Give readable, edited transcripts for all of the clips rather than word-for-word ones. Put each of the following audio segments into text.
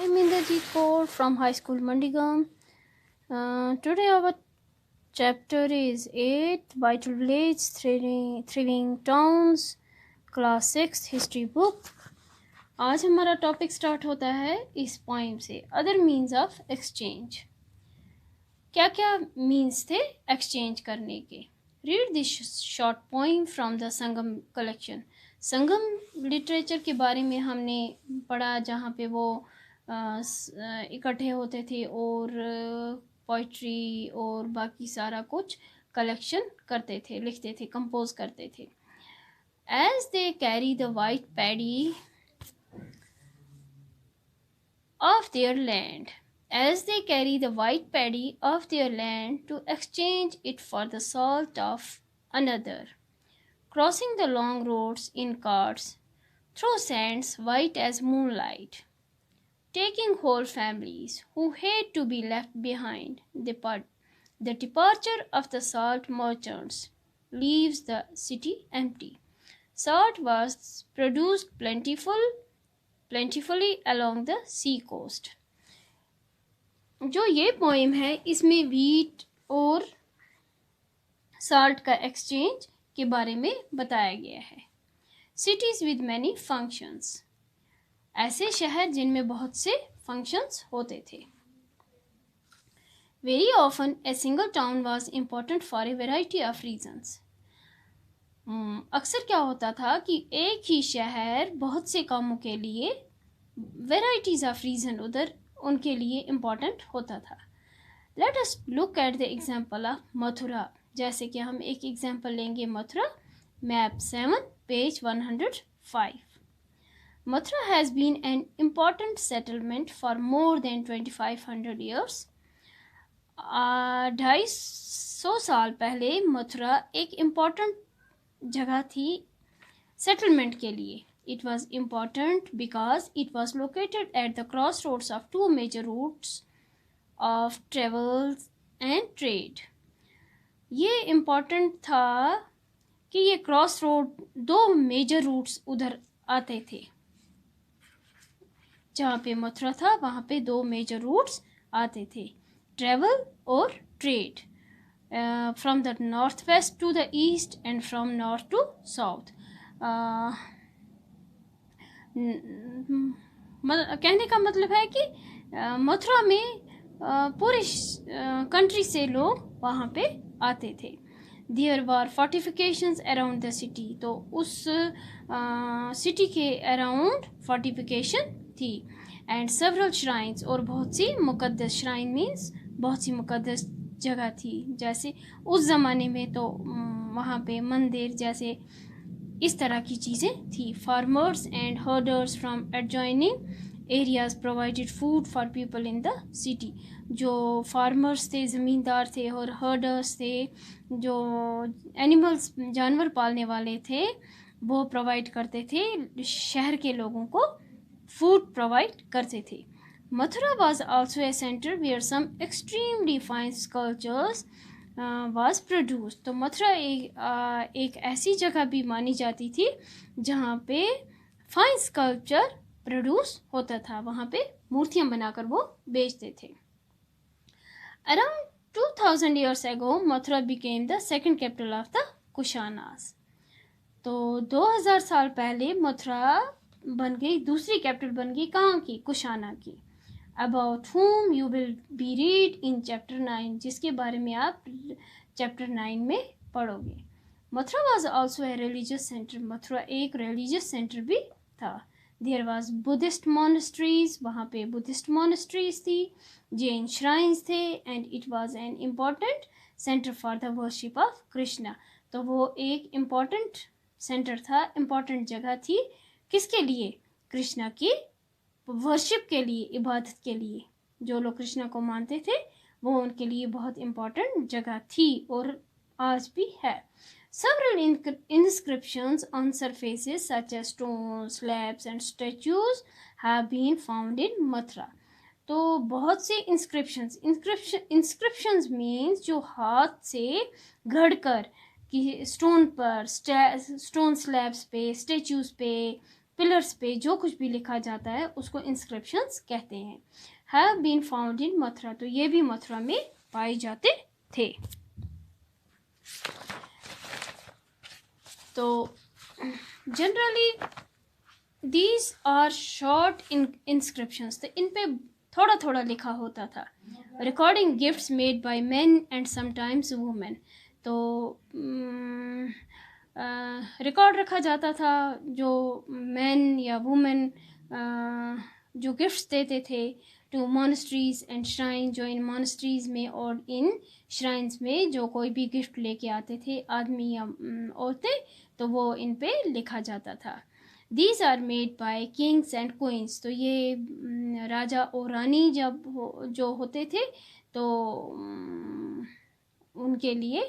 I'm Inderjeet Kaur from High School Mandigam. Today our chapter is 8 Vital Village Thriving Towns Class 6 History Book. आज हमारा topic start होता है इस poem से, other means of exchange. क्या क्या means थे एक्सचेंज करने के? Read this short poem from the Sangam collection. Sangam literature के बारे में हमने पढ़ा, जहाँ पे वो इकट्ठे होते थे और पोइट्री और बाकी सारा कुछ कलेक्शन करते थे, लिखते थे, कंपोज करते थे। As they carry the white paddy of their land, as they carry the white paddy of their land to exchange it for the salt of another, crossing the long roads in carts through sands white as moonlight, taking whole families who hate to be left behind. The departure of the salt merchants leaves the city empty. Salt was produced plentifully along the sea coast. जो ये poem है इसमें wheat और salt का exchange के बारे में बताया गया है। सिटीज विद मैनी फंक्शंस, ऐसे शहर जिनमें बहुत से फंक्शंस होते थे। Very often a single town was important for a variety of reasons. अक्सर क्या होता था कि एक ही शहर बहुत से कामों के लिए, वेराइटीज ऑफ रीजन उधर उनके लिए इम्पॉर्टेंट होता था। Let us look at the example of Mathura. जैसे कि हम एक एग्जाम्पल लेंगे Mathura. Map 7 page 105। Mathura has been an important settlement for more than 2500 years. 250 साल पहले मथुरा एक इम्पॉर्टेंट जगह थी सेटलमेंट के लिए। It was important because it was located at the crossroads of two major routes of travel and trade. ये important था कि ये क्रॉस रोड, दो मेजर रूट्स उधर आते थे। जहाँ पे मथुरा था वहाँ पे दो मेजर रूट्स आते थे, ट्रेवल और trade, from the north west to the east and from north to south. कहने का मतलब है कि मथुरा में पूरे कंट्री से लोग वहाँ पे आते थे। There were fortifications around the city, तो उस सिटी के अराउंड फोर्टिफिकेशन थी। एंड सेवरल श्राइन्स, और बहुत सी मुकद्दस श्राइन मीन्स बहुत सी मुकद्दस जगह थी। जैसे उस ज़माने में तो वहाँ पे मंदिर जैसे इस तरह की चीज़ें थी। Farmers and herders from adjoining areas provided food for people in the city. जो फार्मर्स थे, ज़मींदार थे, और हर्डर्स थे, जो एनिमल्स, जानवर पालने वाले थे, वो प्रोवाइड करते थे, शहर के लोगों को फूड प्रोवाइड करते थे। Mathura was also a centre where some extremely fine sculptures was produce. तो मथुरा एक ऐसी जगह भी मानी जाती थी जहाँ पे फाइन स्कल्पचर प्रोड्यूस होता था, वहाँ पे मूर्तियाँ बनाकर वो बेचते थे। Around 2000 years ago Mathura became the second capital of the Kushanas. तो 2000 साल पहले मथुरा बन गई, दूसरी कैपिटल बन गई, कहाँ की? कुशाना की। About whom you will be read in chapter 9, जिसके बारे में आप चैप्टर 9 में पढ़ोगे। Mathura was also a religious center, Mathura एक religious center भी था। There was Buddhist monasteries, वहाँ पे Buddhist monasteries थी, Jain shrines थे, and it was an important center for the worship of Krishna। तो वो एक important center था, important जगह थी, किसके लिए? कृष्णा की वर्शिप के लिए, इबादत के लिए। जो लोग कृष्णा को मानते थे वो उनके लिए बहुत इम्पोर्टेंट जगह थी और आज भी है। Several inscriptions on surfaces such as stones, slabs and statues have been found in Mathura। तो बहुत से inscriptions means जो हाथ से घड़कर कि स्टोन पर, स्टोन स्लैब्स पे, स्टेच्यूज पे, पिलर्स पे जो कुछ भी लिखा जाता है उसको इंस्क्रिप्शंस कहते हैं। Have been found in Mathura, तो ये भी मथुरा में पाए जाते थे। तो generally these are short inscriptions, तो इन पे थोड़ा थोड़ा लिखा होता था। Recording gifts made by men and sometimes women, तो रिकॉर्ड रखा जाता था जो मैन या वुमेन जो गिफ्ट्स देते थे टू मॉनेस्ट्रीज एंड श्राइन, जो इन मॉनेस्ट्रीज में और इन श्राइन्स में जो कोई भी गिफ्ट लेके आते थे आदमी या औरतें, तो वो इन पे लिखा जाता था। These are made by kings and queens, तो ये राजा और रानी जो होते थे तो उनके लिए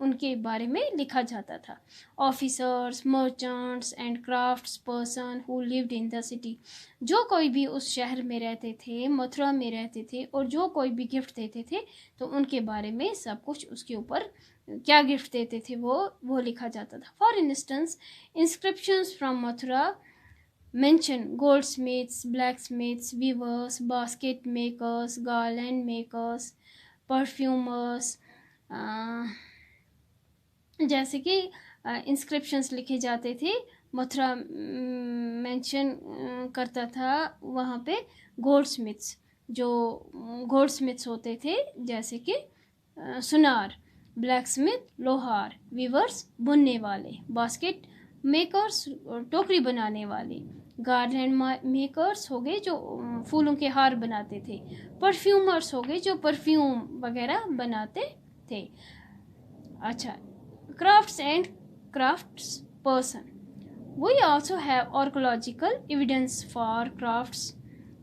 उनके बारे में लिखा जाता था। Officers, merchants and crafts person who lived in the city, जो कोई भी उस शहर में रहते थे, मथुरा में रहते थे, और जो कोई भी गिफ्ट देते थे तो उनके बारे में सब कुछ उसके ऊपर क्या गिफ्ट देते थे वो लिखा जाता था। For instance inscriptions from Mathura mention goldsmiths, blacksmiths, weavers, basket makers, garland makers, perfumers, जैसे कि इंस्क्रिप्शंस लिखे जाते थे। मथुरा मेंशन करता था वहाँ पे गोल्डस्मिथ्स, जो गोल्डस्मिथ्स होते थे जैसे कि सुनार, ब्लैकस्मिथ लोहार, वीवर्स बुनने वाले, बास्केट मेकर्स टोकरी बनाने वाले, गार्लैंड मेकर्स हो गए जो फूलों के हार बनाते थे, परफ्यूमर्स हो गए जो परफ्यूम वगैरह बनाते थे। अच्छा, crafts and crafts person, we also have archaeological evidence for crafts,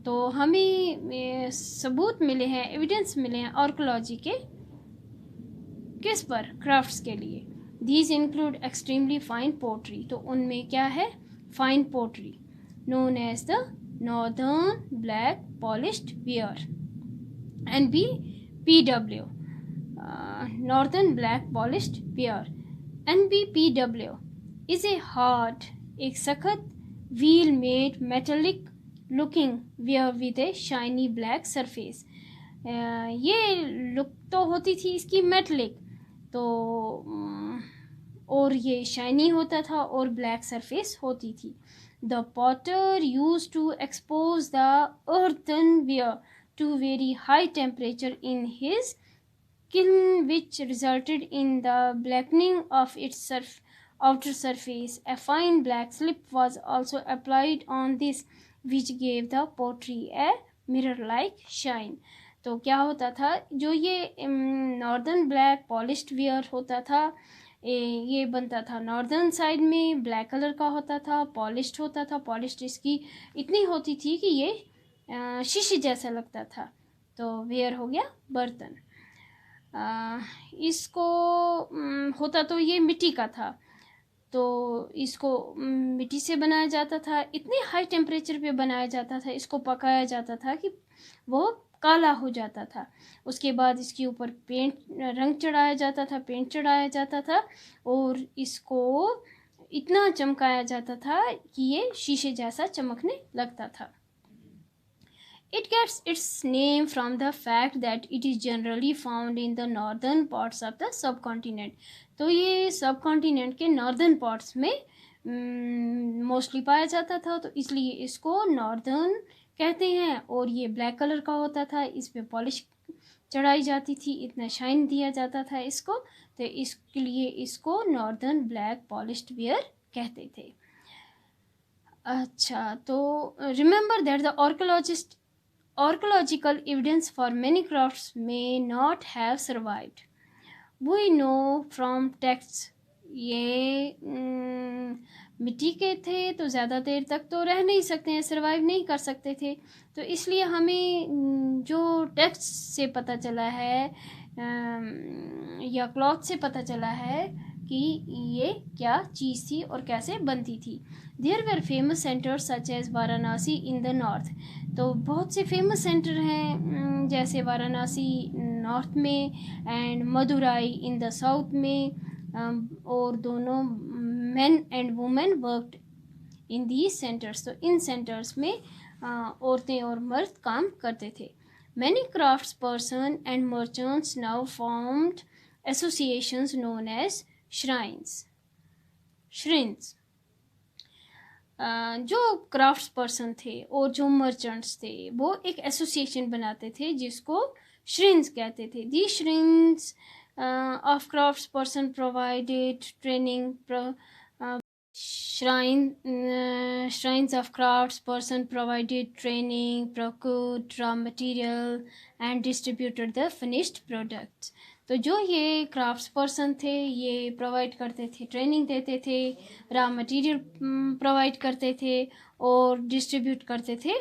तो हमें सबूत मिले हैं, एविडेंस मिले हैं आर्कोलॉजी के, किस पर? क्राफ्ट्स के लिए। These include extremely fine pottery, तो उनमें क्या है? Fine pottery, known as the Northern Black Polished Ware, NBPW, Northern Black Polished Ware, NBPW is a hard, एक सख्त wheel made metallic looking ware with a shiny black surface, ये look तो होती थी इसकी मेटलिक, तो और ये शाइनी होता था और ब्लैक सरफेस होती थी। The potter used to expose the earthenware to very high temperature in his kiln, which resulted in the blackening of its outer surface. A fine black slip was also applied on this, which gave the pottery a mirror-like shine. तो क्या होता था, जो ये northern black polished where होता था, ये बनता था नॉर्दर्न साइड में, ब्लैक कलर का होता था, पॉलिश्ड होता था। पॉलिश्ड इसकी इतनी होती थी कि ये शीशे जैसा लगता था, तो वेयर हो गया बर्तन। इसको होता तो ये मिट्टी का था, तो इसको मिट्टी से बनाया जाता था, इतने हाई टेम्परेचर पे बनाया जाता था, इसको पकाया जाता था कि वो काला हो जाता था। उसके बाद इसके ऊपर रंग चढ़ाया जाता था, पेंट चढ़ाया जाता था, और इसको इतना चमकाया जाता था कि ये शीशे जैसा चमकने लगता था। It gets its name from the fact that it is generally found in the northern parts of the subcontinent. तो ये सबकॉन्टिनेंट के नॉर्दर्न पार्ट्स में मोस्टली पाया जाता था, तो इसलिए इसको नॉर्दर्न कहते हैं। और ये ब्लैक कलर का होता था, इस पे पॉलिश चढ़ाई जाती थी, इतना शाइन दिया जाता था इसको, तो इसके लिए इसको नॉर्दर्न ब्लैक पॉलिश्ड वेयर कहते थे। अच्छा, तो remember that the archaeological evidence for many crafts may not have survived. We know from texts, ये मिट्टी के थे तो ज़्यादा देर तक तो रह नहीं सकते हैं, सर्वाइव नहीं कर सकते थे, तो इसलिए हमें जो टेक्स्ट से पता चला है या क्लॉथ से पता चला है कि ये क्या चीज़ थी और कैसे बनती थी। There were famous centres such as Varanasi in the north, तो बहुत से फेमस सेंटर हैं जैसे वाराणसी नॉर्थ में and Madurai in the south में, और दोनों men and women worked in these centres, तो इन सेंटर्स में औरतें और मर्द काम करते थे। Many crafts person and merchants now formed associations known as shrines. जो क्राफ्ट्स पर्सन थे और जो मर्चेंट्स थे वो एक एसोसिएशन बनाते थे जिसको श्रिन्स कहते थे। The shrines of crafts person provided training, shrines of crafts person provided training, procured raw material and distributed the finished products। तो जो ये क्राफ्ट्स पर्सन थे ये प्रोवाइड करते थे, ट्रेनिंग देते थे, रॉ मटेरियल प्रोवाइड करते थे और डिस्ट्रीब्यूट करते थे,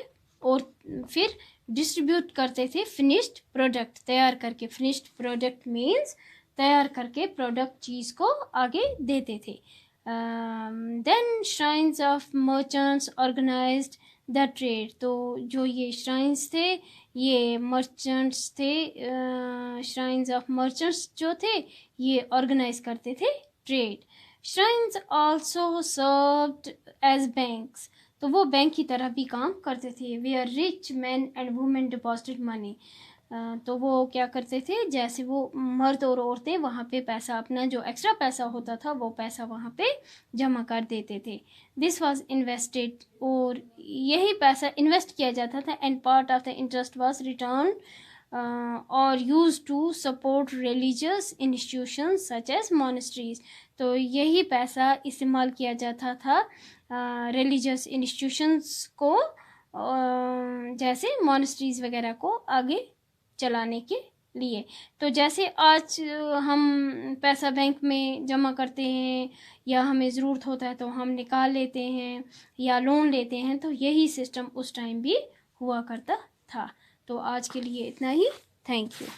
और फिर डिस्ट्रीब्यूट करते थे फिनिश्ड प्रोडक्ट तैयार करके। फिनिश्ड प्रोडक्ट मीन्स तैयार करके प्रोडक्ट चीज़ को आगे देते थे। Then shrines of merchants organized the trade। तो जो ये shrines थे ये merchants थे, shrines of merchants जो थे ये organize करते थे trade। Shrines also served as banks। तो वो बैंक की तरह भी काम करते थे। where rich men and women deposited money। तो वो क्या करते थे, जैसे वो मर्द और औरतें वहाँ पे पैसा, अपना जो एक्स्ट्रा पैसा होता था वो पैसा वहाँ पे जमा कर देते थे। दिस वाज इन्वेस्टेड, और यही पैसा इन्वेस्ट किया जाता था, and part of the interest was return और use to support religious institutions such as monasteries. तो यही पैसा इस्तेमाल किया जाता था रिलीजियस इंस्टीट्यूशंस को, जैसे मॉनेस्ट्रीज वगैरह को आगे चलाने के लिए। तो जैसे आज हम पैसा बैंक में जमा करते हैं या हमें ज़रूरत होता है तो हम निकाल लेते हैं या लोन लेते हैं, तो यही सिस्टम उस टाइम भी हुआ करता था। तो आज के लिए इतना ही। Thank you.